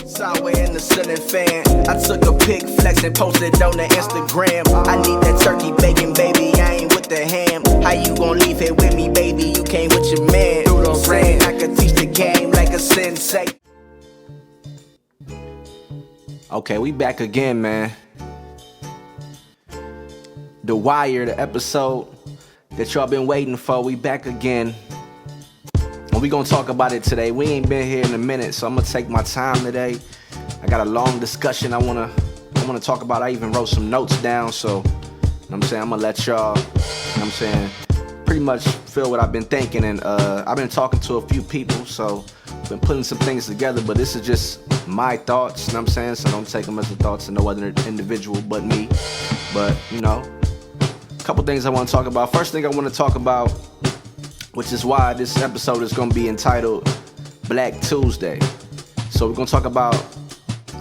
Somewhere in the ceiling fan, I took a pic, flex and posted on the Instagram. I need that turkey bacon, baby, I ain't with the ham. How you gon' leave here with me, baby? You came with your man. You know what I'm saying? I could teach the game like a sensei. Okay, we back again, man. The Wire, the episode that y'all been waiting for, we back again. And we gonna talk about it today. We ain't been here in a minute, so I'm gonna take my time today. I got a long discussion I wanna talk about. I even wrote some notes down, so you know what I'm saying, I'm gonna let y'all, you know what I'm saying, pretty much feel what I've been thinking. And I've been talking to a few people, so been putting some things together, but this is just my thoughts, you know what I'm saying? So don't take them as the thoughts of no other individual but me. But, you know, a couple things I want to talk about. First thing I want to talk about, which is why this episode is going to be entitled Black Tuesday. So we're going to talk about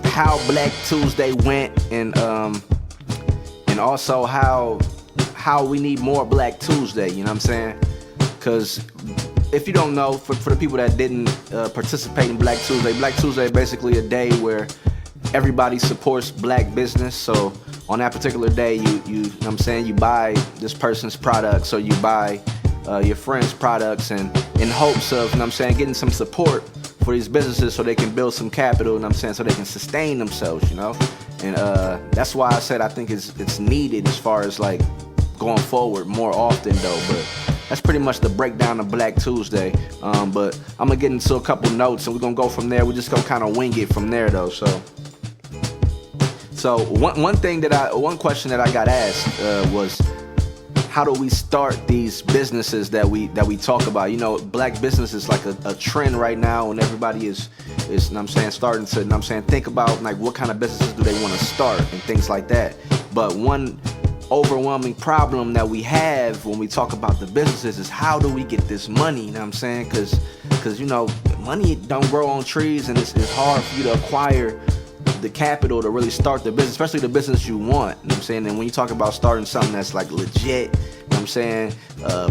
how Black Tuesday went, and also how we need more Black Tuesday, you know what I'm saying? Because if you don't know, for the people that didn't participate in Black Tuesday is basically a day where everybody supports black business. So on that particular day, you know what I'm saying, you buy this person's products, or you buy your friend's products, and in hopes of, you know what I'm saying, getting some support for these businesses so they can build some capital, you know what I'm saying, so they can sustain themselves, you know. And that's why I said I think it's needed as far as like going forward more often though. But that's pretty much the breakdown of Black Tuesday. But I'm gonna get into a couple notes and we're gonna go from there. We're just gonna kind of wing it from there though. So one question that I got asked was, how do we start these businesses that we talk about? You know, black business is like a trend right now, and everybody is you know what I'm saying, starting to, you know what I'm saying, think about like what kind of businesses do they want to start and things like that. But one overwhelming problem that we have when we talk about the businesses is, how do we get this money? You know what I'm saying? Because you know, money don't grow on trees, and it's hard for you to acquire the capital to really start the business, especially the business you want, you know what I'm saying? And when you talk about starting something that's like legit, you know what I'm saying,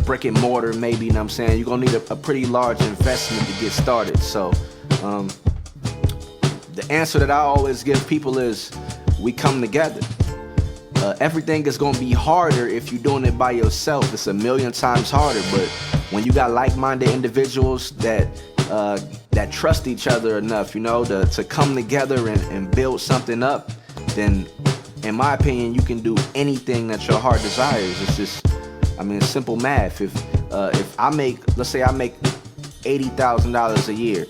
brick and mortar maybe, you know what I'm saying, you're gonna need a pretty large investment to get started. So the answer that I always give people is, we come together. Everything is gonna be harder if you're doing it by yourself. It's a million times harder. But when you got like-minded individuals that trust each other enough, you know, to come together and build something up, then in my opinion, you can do anything that your heart desires. It's just, I mean, it's simple math. If I make, let's say I make $80,000 a year,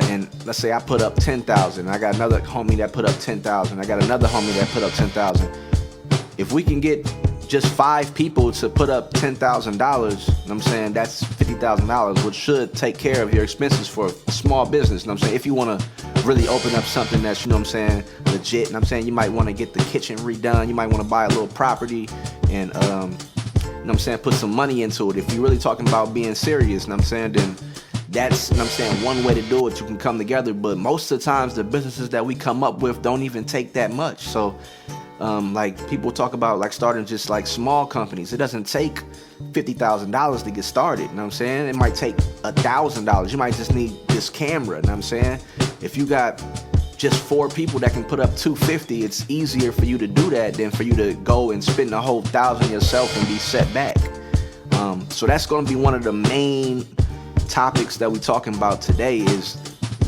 and let's say I put up 10,000, I got another homie that put up 10,000, I got another homie that put up 10,000. If we can get just 5 people to put up $10,000, you know what I'm saying, that's $50,000, which should take care of your expenses for a small business, you know what I'm saying. If you want to really open up something that's, you know what I'm saying, legit, you know what I'm saying, you might want to get the kitchen redone, you might want to buy a little property and, you know what I'm saying, put some money into it. If you're really talking about being serious, you know what I'm saying, then that's, you know what I'm saying, one way to do it. You can come together, but most of the times the businesses that we come up with don't even take that much. So like people talk about like starting just like small companies. It doesn't take $50,000 to get started, you know what I'm saying? It might take $1,000. You might just need this camera, you know what I'm saying? If you got just 4 people that can put up $250, it's easier for you to do that than for you to go and spend the whole $1,000 yourself and be set back. So that's going to be one of the main topics that we're talking about today, is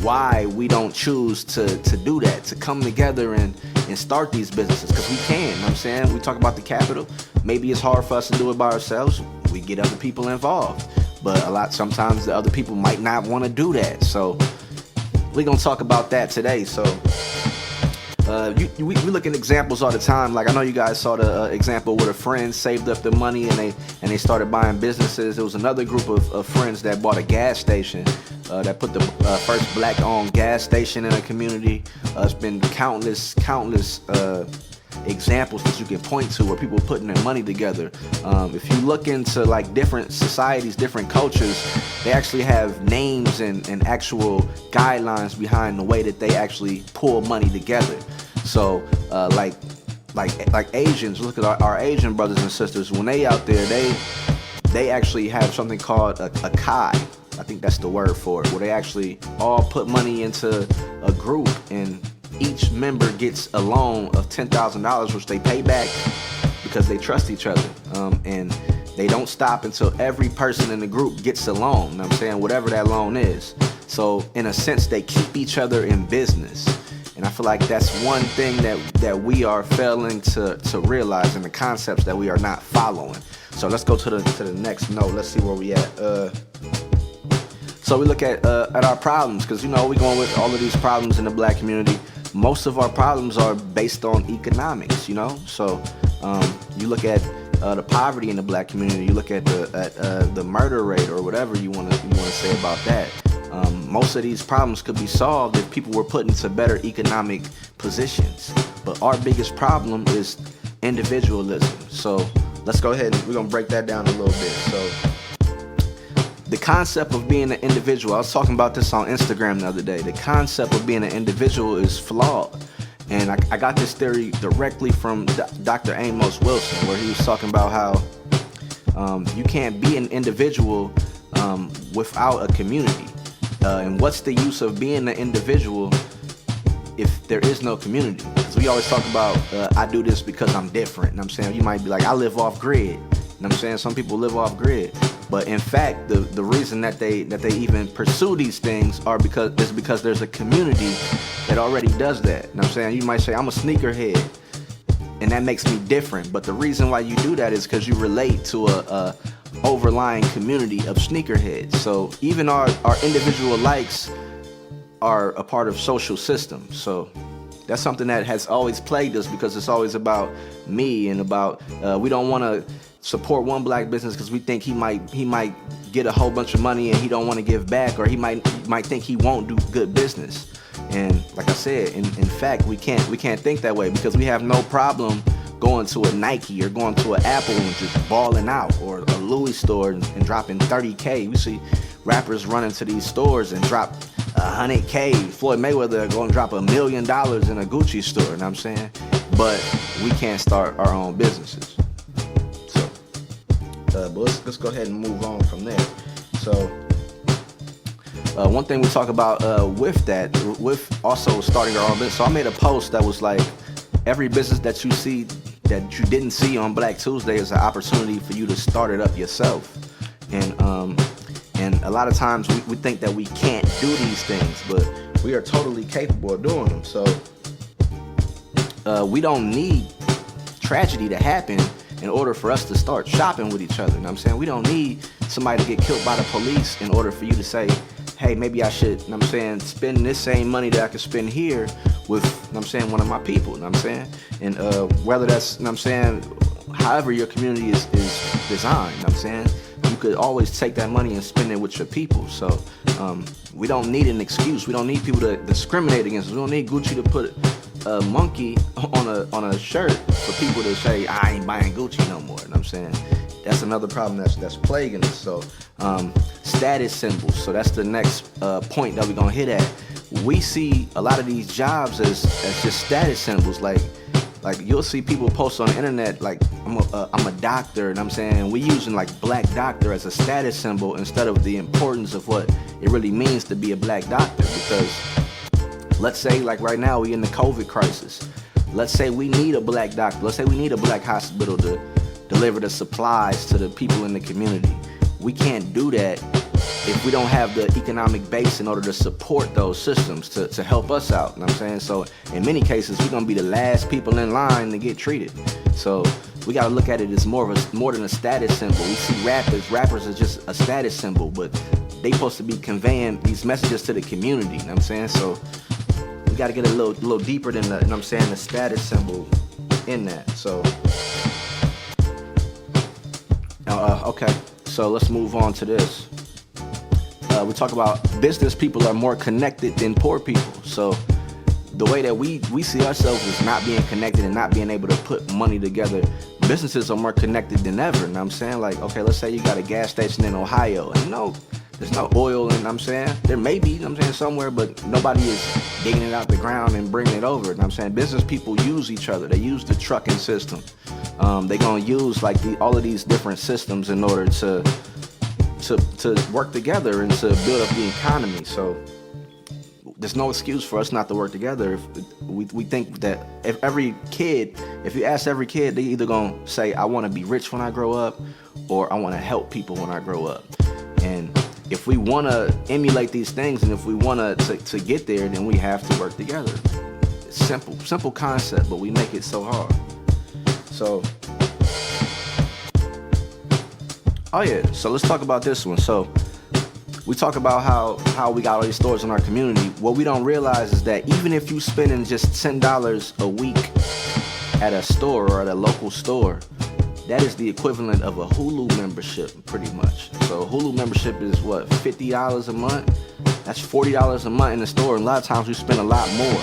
why we don't choose to do that, to come together and start these businesses, because we can, you know what I'm saying? We talk about the capital. Maybe it's hard for us to do it by ourselves. We get other people involved, but sometimes the other people might not want to do that. So we're gonna talk about that today. So we look at examples all the time. Like I know you guys saw the example where a friend saved up the money and they started buying businesses. There was another group of friends that bought a gas station, that put the first black-owned gas station in a community. It's been countless examples that you can point to where people are putting their money together. If you look into like different societies, different cultures, they actually have names and actual guidelines behind the way that they actually pull money together. So like Asians, look at our Asian brothers and sisters. When they out there, they actually have something called a kai. I think that's the word for it, where they actually all put money into a group, and each member gets a loan of $10,000, which they pay back because they trust each other. And they don't stop until every person in the group gets a loan, you know what I'm saying, whatever that loan is. So in a sense, they keep each other in business. And I feel like that's one thing that we are failing to realize, in the concepts that we are not following. So let's go to the next note. Let's see where we at. So we look at our problems, because, we're going with all of these problems in the black community. Most of our problems are based on economics, So you look at the poverty in the black community. You look at the murder rate, or whatever you want to say about that. Most of these problems could be solved if people were put into better economic positions. But our biggest problem is individualism. So let's go ahead and we're going to break that down a little bit. So the concept of being an individual, I was talking about this on Instagram the other day. The concept of being an individual is flawed. And I got this theory directly from Dr. Amos Wilson, where he was talking about how you can't be an individual without a community. And what's the use of being an individual if there is no community? Because we always talk about, I do this because I'm different. You know what I'm saying? You might be like, I live off grid. You know what I'm saying? Some people live off grid. But in fact, the reason that they even pursue these things is because there's a community that already does that. You know what I'm saying? You might say, I'm a sneakerhead, and that makes me different. But the reason why you do that is because you relate to a overlying community of sneakerheads. So even our individual likes are a part of social systems. So that's something that has always plagued us, because it's always about me, and about we don't want to support one black business because we think he might get a whole bunch of money and he don't want to give back, or he might think he won't do good business. And like I said, in fact, we can't think that way, because we have no problem going to a Nike or going to an Apple and just balling out, or a Louis store and dropping $30K. We see rappers run into these stores and drop $100K. Floyd Mayweather going to drop $1 million in a Gucci store, you know what I'm saying? But we can't start our own businesses. So, but let's go ahead and move on from there. So, one thing we talk about with also starting our own business. So I made a post that was like, every business that you see that you didn't see on Black Tuesday is an opportunity for you to start it up yourself. And a lot of times we think that we can't do these things, but we are totally capable of doing them. So we don't need tragedy to happen in order for us to start shopping with each other. You know what I'm saying? We don't need somebody to get killed by the police in order for you to say, hey, maybe I should, you know what I'm saying, spend this same money that I could spend here with, you know what I'm saying, one of my people, you know what I'm saying? And whether that's, you know what I'm saying, however your community is designed, you know what I'm saying? You could always take that money and spend it with your people. So we don't need an excuse. We don't need people to discriminate against us. We don't need Gucci to put a monkey on a shirt for people to say, I ain't buying Gucci no more, you know what I'm saying? That's another problem that's plaguing us. So status symbols. So that's the next point that we're gonna hit at. We see a lot of these jobs as just status symbols. Like you'll see people post on the internet like, I'm a doctor, and I'm saying we using like black doctor as a status symbol instead of the importance of what it really means to be a black doctor. Because let's say like right now we in the COVID crisis. Let's say we need a black doctor. Let's say we need a black hospital to deliver the supplies to the people in the community. We can't do that if we don't have the economic base in order to support those systems to help us out, you know what I'm saying? So in many cases, we're gonna be the last people in line to get treated. So we gotta look at it as more than a status symbol. We see rappers are just a status symbol, but they supposed to be conveying these messages to the community, you know what I'm saying? So we gotta get a little deeper than the, you know what I'm saying, the status symbol in that. So okay, so let's move on to this. We talk about business people are more connected than poor people. So the way that we see ourselves is not being connected and not being able to put money together. Businesses are more connected than ever. And I'm saying, like, okay, let's say you got a gas station in Ohio, and there's no oil, and I'm saying there may be, I'm saying, somewhere, but nobody is digging it out the ground and bringing it over. And I'm saying business people use each other. They use the trucking system. They're gonna use like all of these different systems in order to to work together and to build up the economy. So there's no excuse for us not to work together. If we think that if you ask every kid, they either gonna say, I want to be rich when I grow up, or I want to help people when I grow up. And if we want to emulate these things, and if we want to get there, then we have to work together. It's simple concept, but we make it so hard. So, oh yeah, so let's talk about this one. So we talk about how we got all these stores in our community. What we don't realize is that even if you spending just $10 a week at a store or at a local store, that is the equivalent of a Hulu membership, pretty much. So Hulu membership is what, $50 a month? That's $40 a month in the store. And a lot of times we spend a lot more.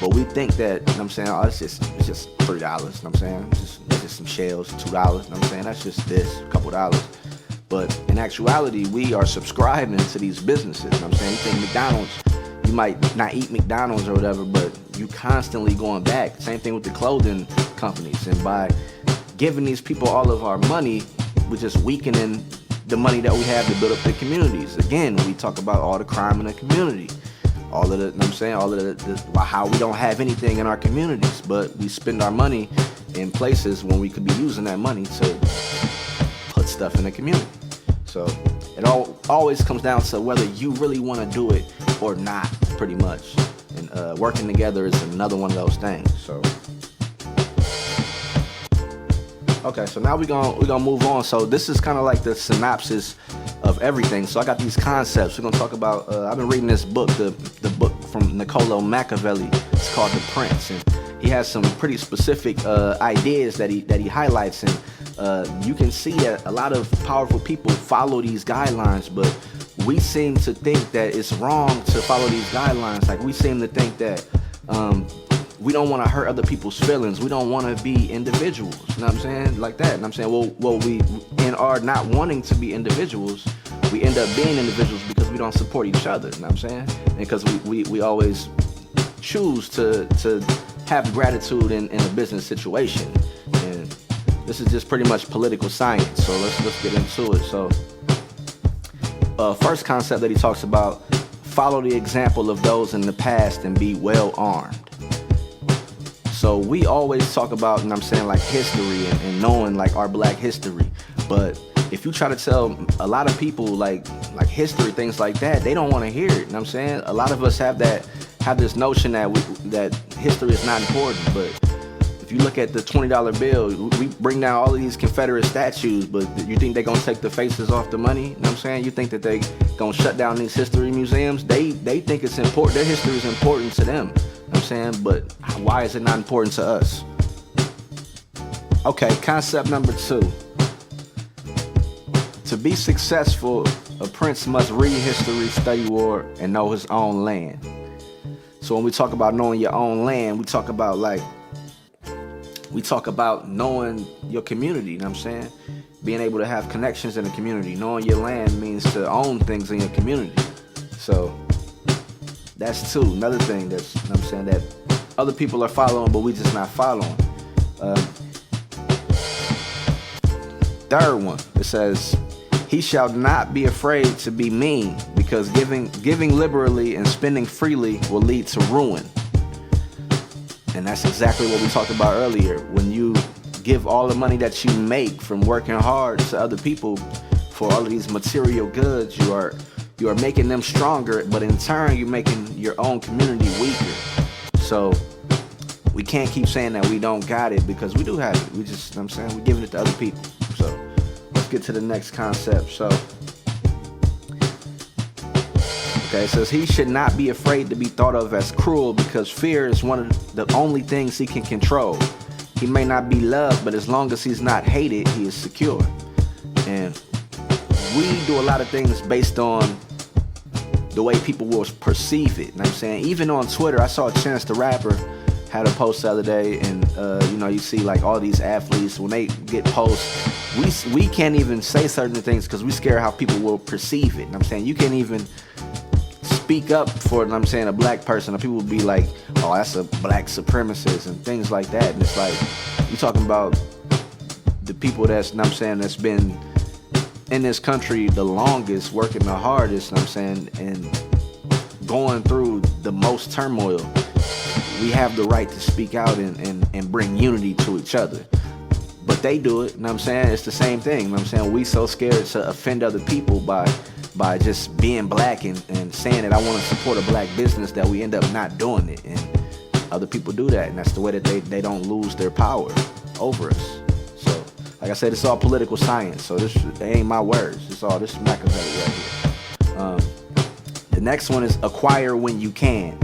But we think that, you know what I'm saying, oh, it's just $3, you know what I'm saying? It's just some shells, $2, you know what I'm saying? That's just this, a couple dollars. But in actuality, we are subscribing to these businesses, you know what I'm saying? You think McDonald's, you might not eat McDonald's or whatever, but you constantly going back. Same thing with the clothing companies. And by giving these people all of our money, we're just weakening the money that we have to build up the communities. Again, we talk about all the crime in the community. All of the, you know what I'm saying, all of the how we don't have anything in our communities, but we spend our money in places when we could be using that money to put stuff in the community. So it always comes down to whether you really want to do it or not, pretty much. And working together is another one of those things. So okay, so now we're gonna move on. So this is kind of like the synopsis of everything. So I got these concepts. We're gonna talk about. I've been reading this book, the book from Niccolo Machiavelli. It's called The Prince, and he has some pretty specific ideas that he highlights. And you can see that a lot of powerful people follow these guidelines, but we seem to think that it's wrong to follow these guidelines. Like we seem to think that we don't want to hurt other people's feelings. We don't want to be individuals. You know what I'm saying? Like that. And I'm saying, well, we in our not wanting to be individuals, we end up being individuals because we don't support each other. You know what I'm saying? And because we always choose to have gratitude in a business situation. And this is just pretty much political science. So let's get into it. So first concept that he talks about: follow the example of those in the past and be well armed. So we always talk about, you know what I'm saying, like history and knowing like our black history. But if you try to tell a lot of people like history, things like that, they don't want to hear it. You know what I'm saying? A lot of us have this notion that history is not important. But if you look at the $20 bill, we bring down all of these Confederate statues, but you think they're going to take the faces off the money? You know what I'm saying? You think that they going to shut down these history museums? They think it's important. Their history is important to them. You know what I'm saying? But why is it not important to us? Okay, concept number 2. To be successful, a prince must read history, study war, and know his own land. So when we talk about knowing your own land, we talk about knowing your community, you know what I'm saying? Being able to have connections in the community. Knowing your land means to own things in your community. So that's 2. Another thing that's, you know what I'm saying, that other people are following, but we just not following. Third one, it says, he shall not be afraid to be mean, because giving liberally and spending freely will lead to ruin. And that's exactly what we talked about earlier. When you give all the money that you make from working hard to other people for all of these material goods, you are making them stronger, but in turn you're making your own community weaker. So we can't keep saying that we don't got it, because we do have it. We just, you know what I'm saying, we're giving it to other people. So let's get to the next concept. So okay, it says he should not be afraid to be thought of as cruel, because fear is one of the only things he can control. He may not be loved, but as long as he's not hated, he is secure. And we do a lot of things based on the way people will perceive it. You know what I'm saying? Even on Twitter, I saw Chance the Rapper had a post the other day, and you see like all these athletes, when they get posts, we can't even say certain things because we scare how people will perceive it. You know what I'm saying? You can't even speak up for, you know what I'm saying, a black person, or people will be like, oh, that's a black supremacist and things like that. And it's like, you talking about the people that's, you know what I'm saying, that's been in this country the longest, working the hardest, you know what I'm saying, and going through the most turmoil, we have the right to speak out and bring unity to each other. But they do it, you know what I'm saying? It's the same thing, you know what I'm saying? We so scared to offend other people by just being black and saying that I want to support a black business that we end up not doing it. And other people do that, and that's the way that they don't lose their power over us. So, like I said, it's all political science, so this ain't my words. This is Machiavelli right here. The next one is acquire when you can.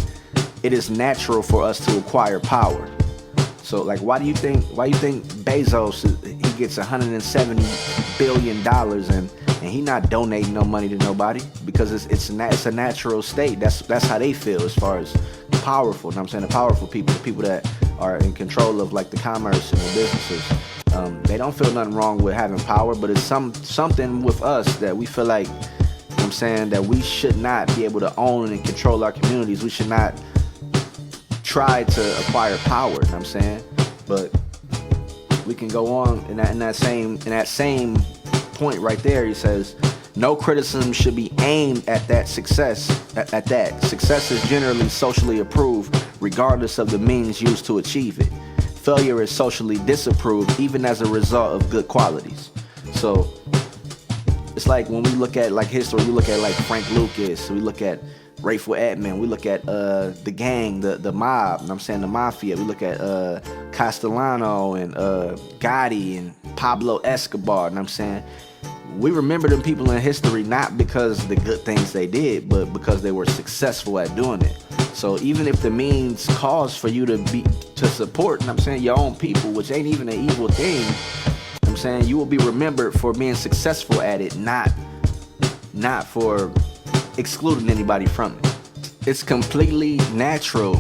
It is natural for us to acquire power. So, like, why do you think Bezos, he gets $170 billion and he not donating no money to nobody? Because it's a natural state. That's how they feel as far as the powerful. You know what I'm saying? The powerful people, the people that are in control of like the commerce and the businesses, they don't feel nothing wrong with having power, but it's something with us that we feel like, you know what I'm saying, that we should not be able to own and control our communities. We should not try to acquire power, you know what I'm saying? But we can go on in that same point right there. He says, no criticism should be aimed at that success. At that success is generally socially approved, regardless of the means used to achieve it. Failure is socially disapproved, even as a result of good qualities. So it's like when we look at like history, we look at like Frank Lucas, we look at Rayful Edmond, we look at the gang, the mob, you know what I'm saying, the mafia. We look at Castellano and Gotti and Pablo Escobar, you know what I'm saying. We remember them people in history not because of the good things they did, but because they were successful at doing it. So even if the means calls for you to support, you know what I'm saying, your own people, which ain't even an evil thing, you know what I'm saying, you will be remembered for being successful at it, not for excluding anybody from it. It's completely natural,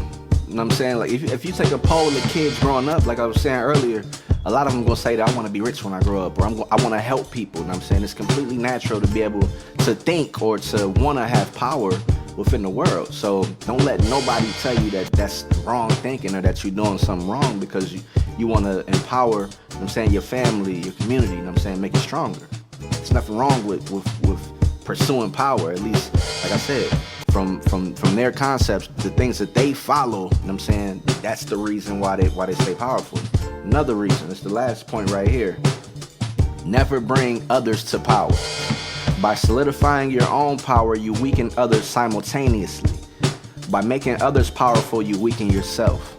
you know what I'm saying? Like if you take a poll of kids growing up, like I was saying earlier, a lot of them gonna say that I want to be rich when I grow up, or I want to help people, you know what I'm saying? It's completely natural to be able to think or to want to have power within the world. So don't let nobody tell you that that's wrong thinking or that you're doing something wrong because you want to empower, you know what I'm saying, your family, your community, you know what I'm saying, make it stronger. There's nothing wrong with pursuing power, at least, like I said, from their concepts, the things that they follow, you know what I'm saying, that's the reason why they stay powerful. Another reason, it's the last point right here. Never bring others to power. By solidifying your own power, you weaken others simultaneously. By making others powerful, you weaken yourself.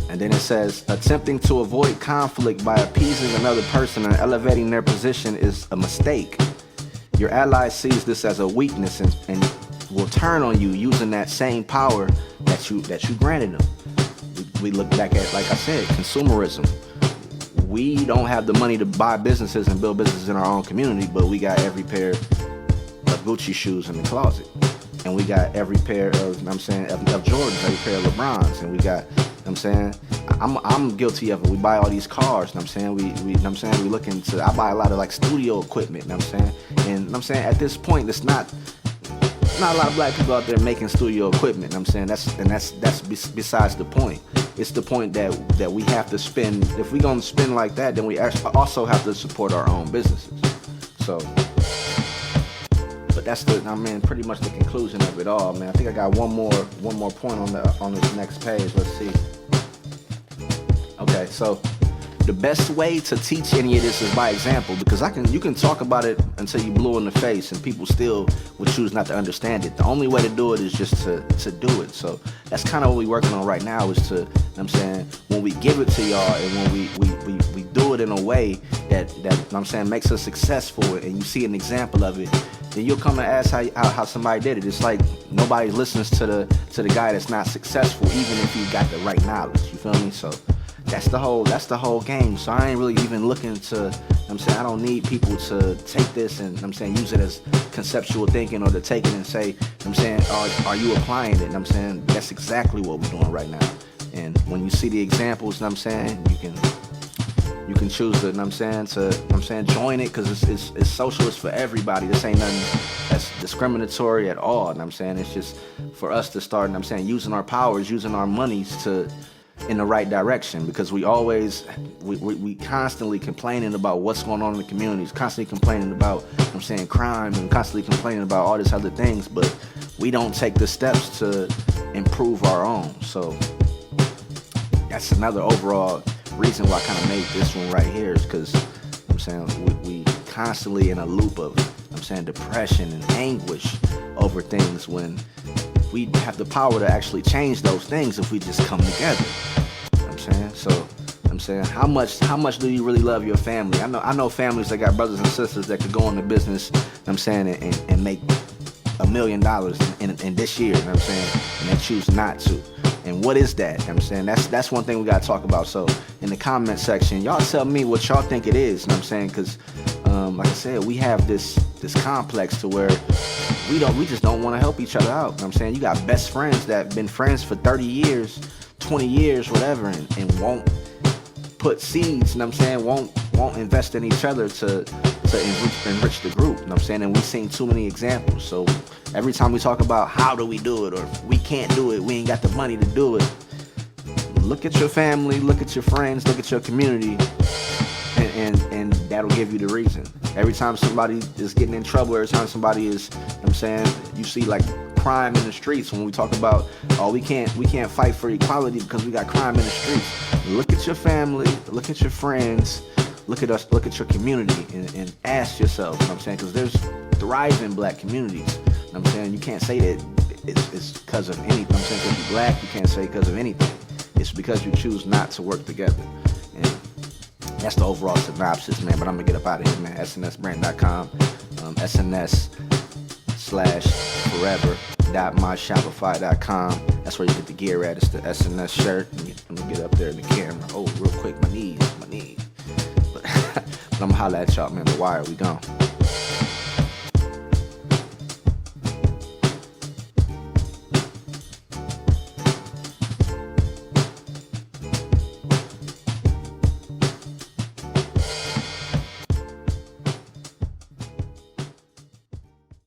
And then it says, attempting to avoid conflict by appeasing another person and elevating their position is a mistake. Your ally sees this as a weakness and will turn on you using that same power that you granted them. We look back at, like I said, consumerism. We don't have the money to buy businesses and build businesses in our own community, but we got every pair of Gucci shoes in the closet. And we got every pair of, you know what I'm saying, of Jordans, every pair of LeBrons. And we got, you know what I'm saying, I'm guilty of it. We buy all these cars, you know what I'm saying? We you know what I'm saying, we look into, I buy a lot of like studio equipment, you know what I'm saying? And you know what I'm saying, at this point, it's not a lot of black people out there making studio equipment, you know what I'm saying? That's besides the point. It's the point that we have to spend. If we're gonna spend like that, then we also have to support our own businesses. So, but that's pretty much the conclusion of it all, man. I think I got one more point on this next page. Let's see. Okay, so the best way to teach any of this is by example, because you can talk about it until you blue in the face and people still would choose not to understand it. The only way to do it is just to do it. So that's kind of what we're working on right now, is to, you know what I'm saying, when we give it to y'all and when we do it in a way that you know what I'm saying, makes us successful and you see an example of it, then you'll come and ask how somebody did it. It's like nobody listens to the guy that's not successful, even if he got the right knowledge. You feel me? So that's the whole game. So I ain't really even looking to, you know what I'm saying, I don't need people to take this and, you know what I'm saying, use it as conceptual thinking, or to take it and say, you know what I'm saying, are you applying it? You know what I'm saying, that's exactly what we're doing right now. And when you see the examples, you know what I'm saying, you can choose to, you know what I'm saying, to, you know what I'm saying, join it, because it's socialist for everybody. This ain't nothing that's discriminatory at all. You know what I'm saying, it's just for us to start, you know what I'm saying, using our powers, using our monies to in the right direction, because we constantly complaining about what's going on in the communities, constantly complaining about, you know what I'm saying, crime, and constantly complaining about all these other things, but we don't take the steps to improve our own. So that's another overall reason why I kind of made this one right here, is because, you know what I'm saying, we constantly in a loop of, you know what I'm saying, depression and anguish over things, when we have the power to actually change those things if we just come together. You know what I'm saying? So I'm saying, how much do you really love your family? I know families that got brothers and sisters that could go into business, you know what I'm saying, and make $1 million in this year, you know what I'm saying, and they choose not to. And what is that? You know what I'm saying, that's one thing we gotta talk about. So in the comment section, y'all tell me what y'all think it is, you know what I'm saying, because like I said, we have this complex to where we just don't want to help each other out. You know what I'm saying? You got best friends that have been friends for 30 years, 20 years, whatever, and won't put seeds, you know what I'm saying, won't invest in each other to enrich the group, you know what I'm saying? And we've seen too many examples. So every time we talk about how do we do it, or we can't do it, we ain't got the money to do it, look at your family, look at your friends, look at your community, and that'll give you the reason. Every time somebody is getting in trouble, every time somebody is, you know what I'm saying, you see like crime in the streets, when we talk about, oh, we can't fight for equality because we got crime in the streets. Look at your family, look at your friends, look at us, look at your community, and ask yourself, you know what I'm saying, because there's thriving black communities, you know what I'm saying. You can't say that it's because of anything, you know what I'm saying, because you're black, you can't say because of anything. It's because you choose not to work together. And that's the overall synopsis, man. But I'm gonna get up out of here, man. SNSbrand.com, SNS/forever.myshopify.com. That's where you get the gear at. It's the SNS shirt. Let me get up there in the camera. Oh, real quick, my knees. But I'm gonna holler at y'all, man. The Wire, we gone.